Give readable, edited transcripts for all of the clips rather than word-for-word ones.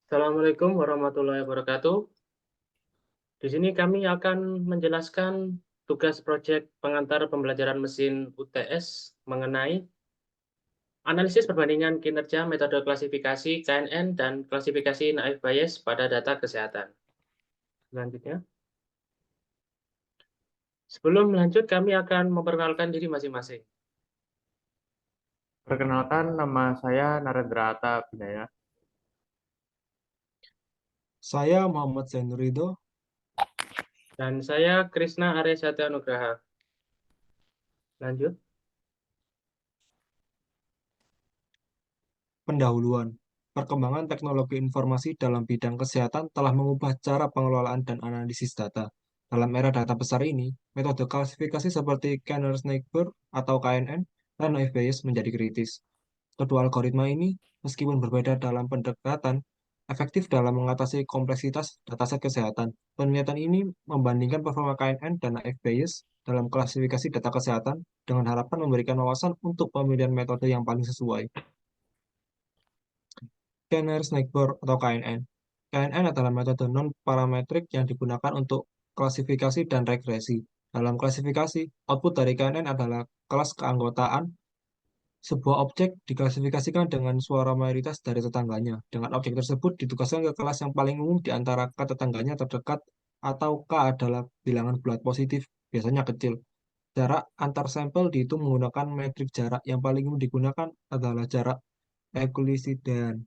Assalamualaikum warahmatullahi wabarakatuh. Di sini kami akan menjelaskan tugas proyek pengantar pembelajaran mesin UTS mengenai analisis perbandingan kinerja metode klasifikasi KNN dan klasifikasi Naive Bayes pada data kesehatan. Selanjutnya, sebelum lanjut kami akan memperkenalkan diri masing-masing. Perkenalkan, nama saya Narendra Atta Binaya. Saya Muhammad Zainur Ridho. Dan saya Krisna Arya Satya Nugraha. Lanjut. Pendahuluan. Perkembangan teknologi informasi dalam bidang kesehatan telah mengubah cara pengelolaan dan analisis data. Dalam era data besar ini, metode klasifikasi seperti Kanner-Snake-Burr atau KNN dan Naive Bayes menjadi kritis. Kedua algoritma ini, meskipun berbeda dalam pendekatan, efektif dalam mengatasi kompleksitas dataset kesehatan. Penelitian ini membandingkan performa KNN dan Naive Bayes dalam klasifikasi data kesehatan dengan harapan memberikan wawasan untuk pemilihan metode yang paling sesuai. Kanner-Snake-Burr atau KNN. KNN adalah metode non-parametrik yang digunakan untuk klasifikasi dan regresi. Dalam klasifikasi, output dari KNN adalah kelas keanggotaan. Sebuah objek diklasifikasikan dengan suara mayoritas dari tetangganya. Dengan objek tersebut ditugaskan ke kelas yang paling umum di antara K tetangganya terdekat atau K adalah bilangan bulat positif, biasanya kecil. Jarak antar sampel dihitung menggunakan metrik jarak. Yang paling umum digunakan adalah jarak Euclidean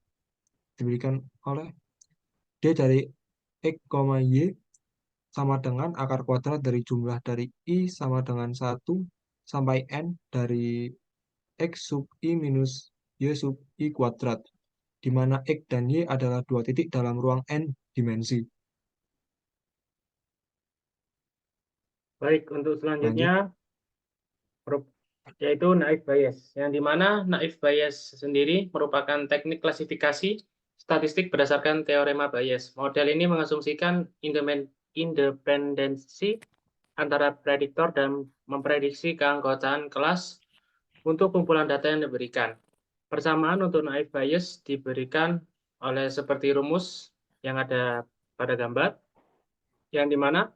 diberikan oleh D dari X, Y sama dengan akar kuadrat dari jumlah dari I sama dengan 1 sampai N dari X sub I minus Y sub I kuadrat, di mana X dan Y adalah dua titik dalam ruang N dimensi. Baik, untuk Lanjut. selanjutnya yaitu Naive Bayes, yang dimana Naive Bayes sendiri merupakan teknik klasifikasi statistik berdasarkan teorema Bayes. Model ini mengasumsikan independensi antara prediktor dan memprediksi keanggotaan kelas untuk kumpulan data yang diberikan. Persamaan untuk Naive Bayes diberikan oleh seperti rumus yang ada pada gambar, yang dimana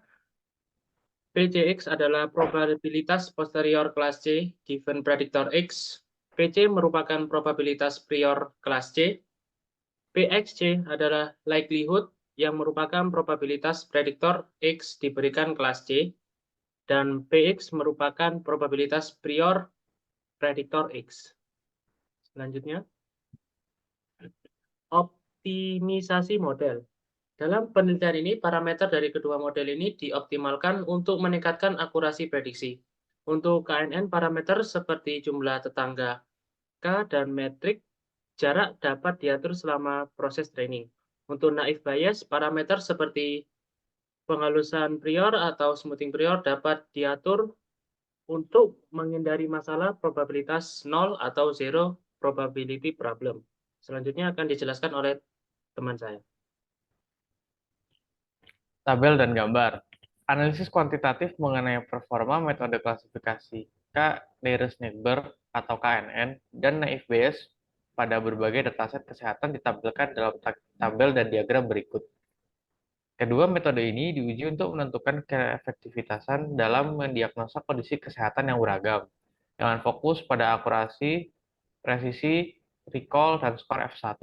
PCX adalah probabilitas posterior kelas C given predictor X. PC merupakan probabilitas prior kelas C. PXC adalah likelihood yang merupakan probabilitas prediktor X diberikan kelas C. Dan PX merupakan probabilitas prior prediktor X. Selanjutnya, optimisasi model. Dalam penelitian ini, parameter dari kedua model ini dioptimalkan untuk meningkatkan akurasi prediksi. Untuk KNN, parameter seperti jumlah tetangga K dan metrik jarak dapat diatur selama proses training. Untuk Naive Bayes, parameter seperti penghalusan prior atau smoothing prior dapat diatur untuk menghindari masalah probabilitas 0 atau zero probability problem. Selanjutnya akan dijelaskan oleh teman saya. Tabel dan gambar. Analisis kuantitatif mengenai performa metode klasifikasi K-Nares-Snake-Burr atau KNN dan Naive Bayes pada berbagai dataset kesehatan ditampilkan dalam tabel dan diagram berikut. Kedua metode ini diuji untuk menentukan keefektivitasan dalam mendiagnosa kondisi kesehatan yang beragam, dengan fokus pada akurasi, presisi, recall, dan skor F1.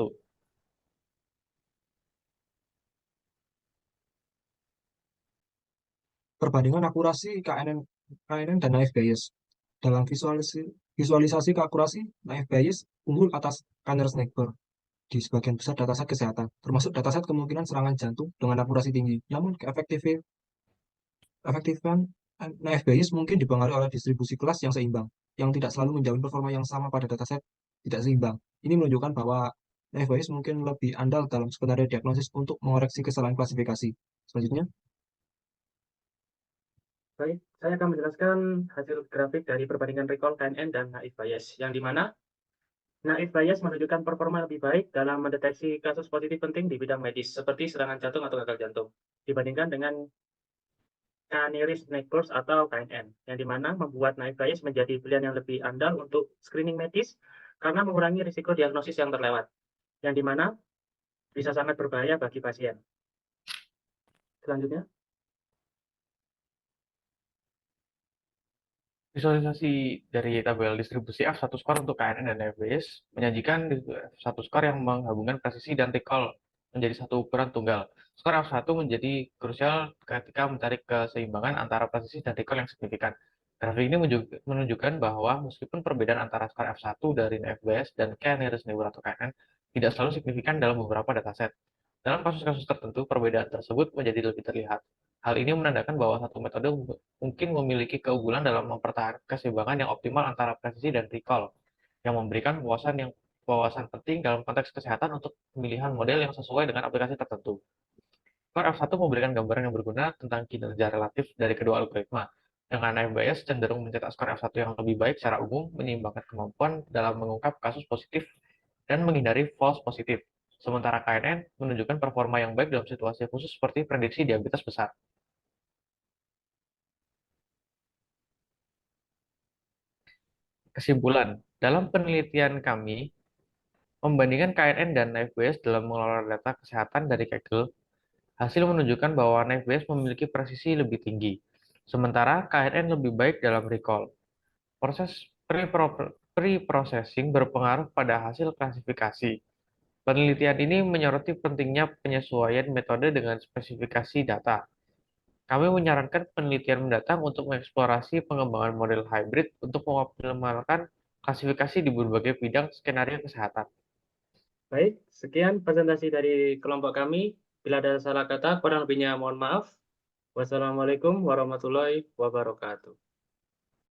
Perbandingan akurasi KNN dan Naive Bayes. Dalam visualisasi keakurasi, Naive Bayes unggul atas Kanner-Snake-Burr di sebagian besar dataset kesehatan, termasuk dataset kemungkinan serangan jantung dengan akurasi tinggi. Namun, efektifan Naive Bayes mungkin dipengaruhi oleh distribusi kelas yang seimbang, yang tidak selalu menjamin performa yang sama pada dataset tidak seimbang. Ini menunjukkan bahwa Naive Bayes mungkin lebih andal dalam skenario diagnosis untuk mengoreksi kesalahan klasifikasi. Selanjutnya, Baik, saya akan menjelaskan hasil grafik dari perbandingan recall KNN dan Naive Bayes, yang dimana Naive Bayes menunjukkan performa lebih baik dalam mendeteksi kasus positif penting di bidang medis, seperti serangan jantung atau gagal jantung, dibandingkan dengan Kanner-Snake-Burr atau KNN, yang dimana membuat Naive Bayes menjadi pilihan yang lebih andal untuk screening medis karena mengurangi risiko diagnosis yang terlewat. Yang dimana bisa sangat berbahaya bagi pasien. Selanjutnya, Visualisasi dari tabel distribusi F1 score untuk KNN dan FBS menyajikan F1 score yang menggabungkan presisi dan recall menjadi satu ukuran tunggal. Skor F1 menjadi krusial ketika mencari keseimbangan antara presisi dan recall yang signifikan. Grafik ini menunjukkan bahwa meskipun perbedaan antara skor F1 dari FBS dan K-nearest-neighbor atau KNN tidak selalu signifikan dalam beberapa dataset. Dalam kasus-kasus tertentu, perbedaan tersebut menjadi lebih terlihat. Hal ini menandakan bahwa satu metode mungkin memiliki keunggulan dalam mempertahankan keseimbangan yang optimal antara presisi dan recall, yang memberikan wawasan penting dalam konteks kesehatan untuk pemilihan model yang sesuai dengan aplikasi tertentu. Skor F1 memberikan gambaran yang berguna tentang kinerja relatif dari kedua algoritma, dengan FBS cenderung mencetak skor F1 yang lebih baik secara umum, menyeimbangkan kemampuan dalam mengungkap kasus positif dan menghindari false positif. Sementara KNN menunjukkan performa yang baik dalam situasi khusus seperti prediksi diabetes besar. Kesimpulan, dalam penelitian kami, membandingkan KNN dan FBS dalam mengelola data kesehatan dari Kaggle, hasil menunjukkan bahwa FBS memiliki presisi lebih tinggi, sementara KNN lebih baik dalam recall. Proses pre-processing berpengaruh pada hasil klasifikasi. Penelitian ini menyoroti pentingnya penyesuaian metode dengan spesifikasi data. Kami menyarankan penelitian mendatang untuk mengeksplorasi pengembangan model hybrid untuk mengoptimalkan klasifikasi di berbagai bidang skenario kesehatan. baik, sekian presentasi dari kelompok kami. Bila ada salah kata, kurang lebihnya mohon maaf. Wassalamualaikum warahmatullahi wabarakatuh.